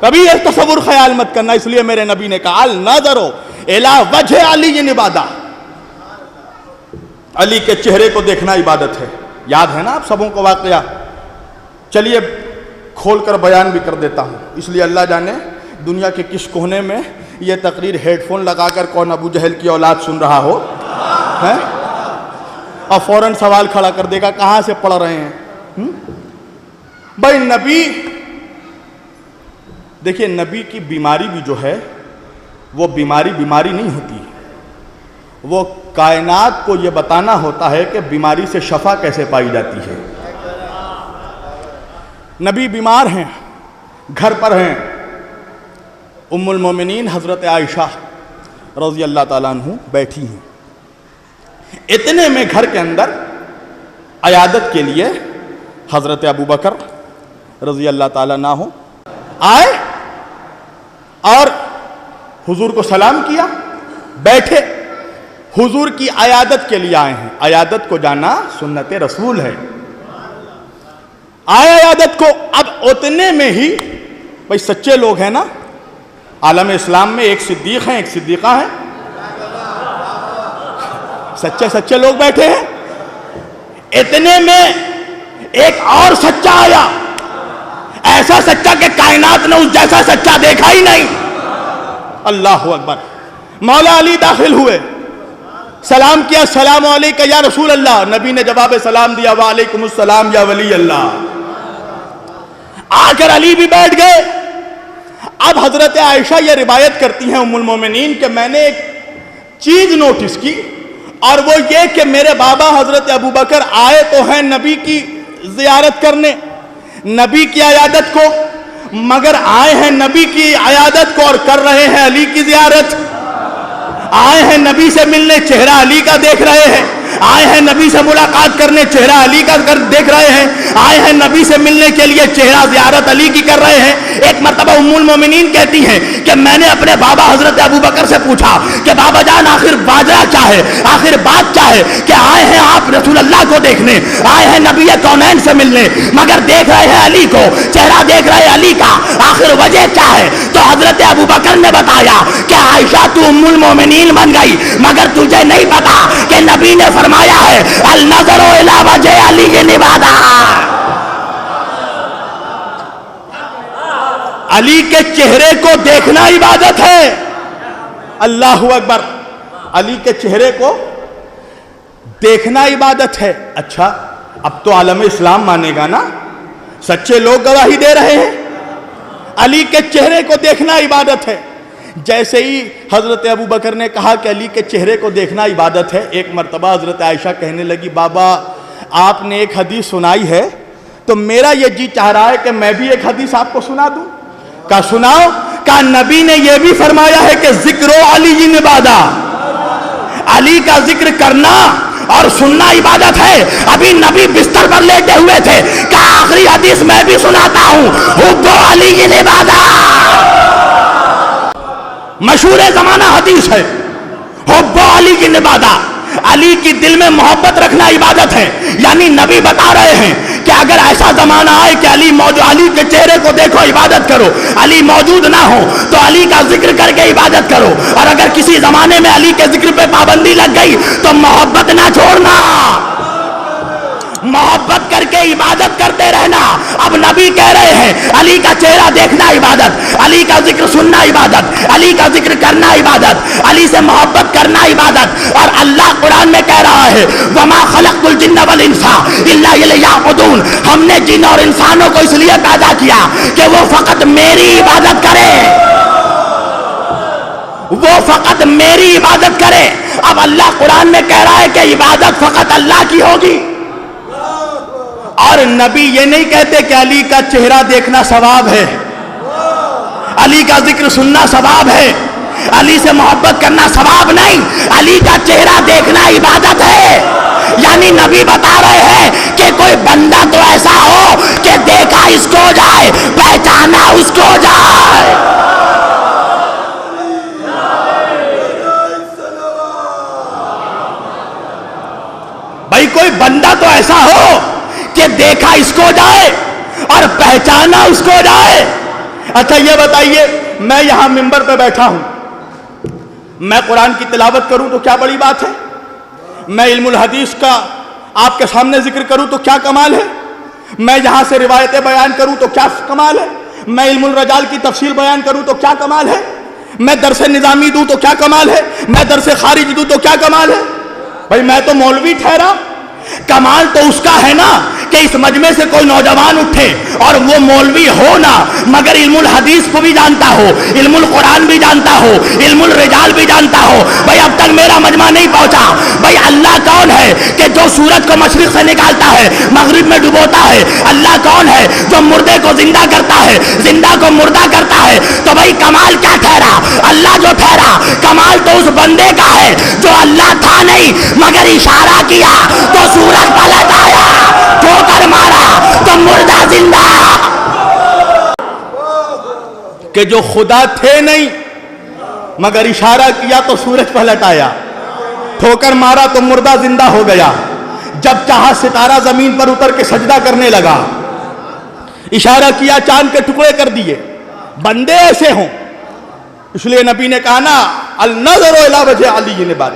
کبھی یہ تصور خیال مت کرنا. اس لیے میرے نبی نے کہا النظر الی وجہ علی عبادہ, علی کے چہرے کو دیکھنا عبادت ہے. یاد ہے نا آپ سبوں کو واقعہ؟ چلیے کھول کر بیان بھی کر دیتا ہوں. اس لیے اللہ جانے دنیا کے کس کونے میں یہ تقریر ہیڈ فون لگا کر کون ابو جہل کی اولاد سن رہا ہو اور فوراً سوال کھڑا کر دے گا کہاں سے پڑھ رہے ہیں. بھائی نبی دیکھیے, نبی کی بیماری بھی جو ہے وہ بیماری نہیں ہوتی, وہ کائنات کو یہ بتانا ہوتا ہے کہ بیماری سے شفا کیسے پائی جاتی ہے. نبی بیمار ہیں, گھر پر ہیں. ام المومنین حضرت عائشہ رضی اللہ تعالیٰ عنہ بیٹھی ہیں. اتنے میں گھر کے اندر عیادت کے لیے حضرت ابو بکر رضی اللہ تعالیٰ عنہ آئے اور حضور کو سلام کیا, بیٹھے. حضور کی عیادت کے لیے آئے ہیں. عیادت کو جانا سنت رسول ہے. آئے عیادت کو. اب اتنے میں ہی بھائی سچے لوگ ہیں نا عالم اسلام میں, ایک صدیق ہیں ایک صدیقہ ہیں, سچے لوگ بیٹھے ہیں. اتنے میں ایک اور سچا آیا, ایسا سچا کہ کائنات نے اس جیسا سچا دیکھا ہی نہیں. اللہ اکبر. مولا علی داخل ہوئے, سلام کیا, السلام علیکم یا رسول اللہ. نبی نے جواب سلام دیا, وعلیکم السلام یا ولی اللہ. آ کر علی بھی بیٹھ گئے. اب حضرت عائشہ یہ روایت کرتی ہیں ام المومنین کہ میں نے ایک چیز نوٹس کی, اور وہ یہ کہ میرے بابا حضرت ابو بکر آئے تو ہیں نبی کی زیارت کرنے, نبی کی عیادت کو, مگر آئے ہیں نبی کی عیادت کو اور کر رہے ہیں علی کی زیارت. آئے ہیں نبی سے ملنے, چہرہ علی کا دیکھ رہے ہیں. آئے ہیں نبی سے ملاقات کرنے, چہرہ علی کا دیکھ رہے ہیں. آئے ہیں نبی سے ملنے کے لیے, چہرہ زیارت علی کی کر رہے ہیں. ایک مرتبہ ام المومنین کہتی ہیں کہ میں نے اپنے بابا حضرت ابو بکر سے پوچھا کہ بابا جان آخر واجہ کیا ہے, آخر بات کیا ہے کہ آئے ہیں آپ رسول اللہ کو دیکھنے, آئے ہیں نبی کونین سے ملنے, مگر دیکھ رہے ہیں علی کو, چہرہ دیکھ رہے ہیں علی کا, آخر وجہ کیا ہے؟ تو حضرت ابو بکر نے بتایا کہ عائشہ تو ام المومنین بن گئی, مگر تجھے نہیں پتا کہ نبی نے فرمایا ہے النظر الی وجہ علی عبادہ. علی کے چہرے کو دیکھنا عبادت ہے. اللہ اکبر. علی کے چہرے کو دیکھنا عبادت ہے. اچھا اب تو عالم اسلام مانے گا نا, سچے لوگ گواہی دے رہے ہیں علی کے چہرے کو دیکھنا عبادت ہے. جیسے ہی حضرت ابو بکر نے کہا کہ علی کے چہرے کو دیکھنا عبادت ہے, ایک مرتبہ حضرت عائشہ کہنے لگی بابا آپ نے ایک حدیث سنائی ہے تو میرا یہ جی چاہ رہا ہے کہ میں بھی ایک حدیث آپ کو سنا دوں. کہا سناؤ. کہا نبی نے یہ بھی فرمایا ہے کہ ذکر علی عبادہ, علی کا ذکر کرنا اور سننا عبادت ہے. ابھی نبی بستر پر لیٹے ہوئے تھے, کہا آخری حدیث میں بھی سناتا ہوں, حب علی عبادہ. مشہور زمانہ حدیث ہے, حب علی عبادہ. علی کی دل میں محبت رکھنا عبادت ہے. یعنی نبی بتا رہے ہیں کہ اگر ایسا زمانہ آئے کہ علی موجود, علی کے چہرے کو دیکھو عبادت کرو, علی موجود نہ ہو تو علی کا ذکر کر کے عبادت کرو, اور اگر کسی زمانے میں علی کے ذکر پہ پابندی لگ گئی تو محبت نہ چھوڑنا, محبت کر کے عبادت کرتے رہنا. اب نبی کہہ رہے ہیں علی کا چہرہ دیکھنا عبادت, علی کا ذکر سننا عبادت, علی کا ذکر کرنا عبادت, علی سے محبت کرنا عبادت. اور اللہ قرآن میں کہہ رہا ہے وما خلقت الجن والانس الا لیعبدون, ہم نے جن اور انسانوں کو اس لیے پیدا کیا کہ وہ فقط میری عبادت کرے, وہ فقط میری عبادت کرے. اب اللہ قرآن میں کہہ رہا ہے کہ عبادت فقط اللہ کی ہوگی, اور نبی یہ نہیں کہتے کہ علی کا چہرہ دیکھنا ثواب ہے, علی کا ذکر سننا ثواب ہے, علی سے محبت کرنا ثواب نہیں. علی کا چہرہ دیکھنا عبادت ہے. یعنی نبی بتا رہے ہیں کہ کوئی بندہ تو ایسا ہو کہ دیکھا اس کو جائے, پہچانا اس کو جائے. بھائی کوئی بندہ تو ایسا ہو کہ دیکھا اس کو جائے اور پہچانا اس کو جائے. اچھا یہ بتائیے، میں یہاں ممبر پہ بیٹھا ہوں، میں قرآن کی تلاوت کروں تو کیا بڑی بات ہے؟ میں علم الحدیث کا آپ کے سامنے ذکر کروں تو کیا کمال ہے؟ میں یہاں سے روایتیں بیان کروں تو کیا کمال ہے؟ میں علم الرجال کی تفصیل بیان کروں تو کیا کمال ہے؟ میں درس نظامی دوں تو کیا کمال ہے؟ میں درس خارج دوں تو کیا کمال ہے؟ بھائی میں تو مولوی ٹھہرا، کمال تو اس کا ہے نا کہ اس مجمع سے کوئی نوجوان اٹھے اور وہ مولوی ہو نا مگر علم الحدیث کو بھی جانتا ہو، علم القرآن بھی جانتا ہو، علم الرجال بھی جانتا ہو۔ بھائی اب تک میرا مجمع نہیں پہنچا۔ بھائی اللہ کون ہے کہ جو سورج کو مشرق سے نکالتا ہے مغرب میں ڈبوتا ہے؟ اللہ کون ہے جو مردے کو زندہ کرتا ہے، زندہ کو مردہ کرتا ہے؟ تو بھائی کمال کیا ٹھہرا؟ اللہ جو ٹھہرا، کمال تو اس بندے کا ہے جو اللہ تھا نہیں مگر اشارہ کیا تو سورج پلٹ آیا، ٹھوکر مارا تو مردہ زندہ۔ کہ جو خدا تھے نہیں مگر اشارہ کیا تو سورج پلٹ آیا، ٹھوکر مارا تو مردہ زندہ ہو گیا۔ جب چاہا ستارہ زمین پر اتر کے سجدہ کرنے لگا، اشارہ کیا چاند کے ٹکڑے کر دیے۔ بندے ایسے ہوں، اس لیے نبی نے کہا نا النظر الی وجہ علی نے بات